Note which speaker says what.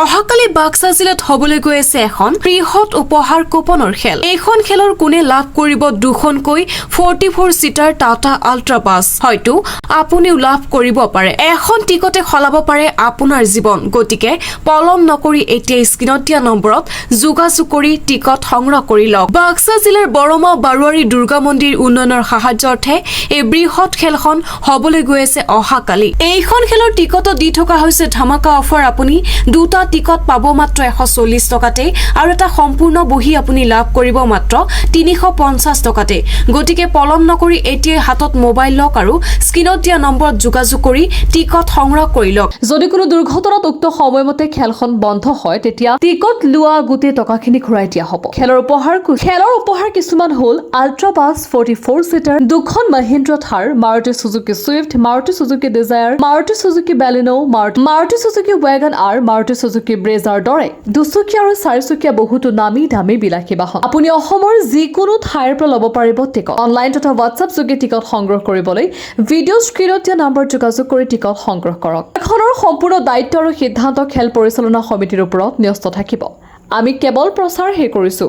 Speaker 1: অহাকালি বাক্সা জিলাত হবলৈ গৈ আছে এখন বৃহৎ উপহাৰ কুপনৰ খেল। এইখন খেলৰ কোনে লাভ কৰিব দুখনকৈ 44 সিটাৰ টাটা আল্ট্ৰা বাছ। হয়তো আপুনিও লাভ কৰিব পাৰে। এখন টিকটে সলাব পাৰে আপোনাৰ জীৱন। গতিকে পলম নকৰি এতিয়া স্ক্ৰীনত দিয়া নম্বৰত যোগাযোগ কৰি টিকট সংগ্ৰহ কৰি লওক। বাক্সা জিলাৰ বৰমা বাৰুৱাৰী দুৰ্গা মন্দিৰ উন্নয়নৰ সাহায্যাৰ্থে এই বৃহৎ খেলখন হবলৈ গৈ আছে অহাকালি। এইখন খেলৰ টিকটত দি থকা হৈছে ধামাকা অফাৰ। আপুনি দুটা টিকট পাব মাত্ৰ 140 টকাতে আৰু এটা সম্পূৰ্ণ বহি আপুনি লাভ কৰিব মাত্ৰ 350 টকাতে। গতিকে পলম নকৰি এতিয়া হাতত মোবাইল লওক আৰু স্ক্ৰীনত দিয়া নম্বৰত যোগাযোগ কৰি টিকট সংগ্ৰহ কৰি লওক।
Speaker 2: যদি কোনো দুৰ্ঘটনাত উক্ত সময়মতে খেলখন বন্ধ হয় তেতিয়া টিকট লোৱা গোটেই টকাখিনি ঘূৰাই দিয়া হ'ব। খেলৰ উপহাৰ কিছুমান হ'ল আল্ট্ৰা বাছ 44 সিটাৰ, দুখন Mahindra Thar, Maruti Suzuki Swift, Maruti Suzuki Dzire, Maruti Suzuki Baleno, Maruti Suzuki Wagon R, Maruti Suzuki ব্ৰেজাৰ দৰে দুচকীয়া আৰু চাৰিচকীয়া বহুতো নামী দামী বিলাসী বাহন। আপুনি অসমৰ যিকোনো ঠাইৰ পৰা ল'ব পাৰিব টিকট। অনলাইন তথা হোৱাটছআপ যোগে টিকট সংগ্ৰহ কৰিবলৈ ভিডিঅ' স্ক্ৰীনত দিয়া নম্বৰত যোগাযোগ কৰি টিকট সংগ্ৰহ কৰক। এখনৰ সম্পূৰ্ণ দায়িত্ব আৰু সিদ্ধান্ত খেল পৰিচালনা সমিতিৰ ওপৰত ন্যস্ত থাকিব। আমি কেৱল প্ৰচাৰহে কৰিছো।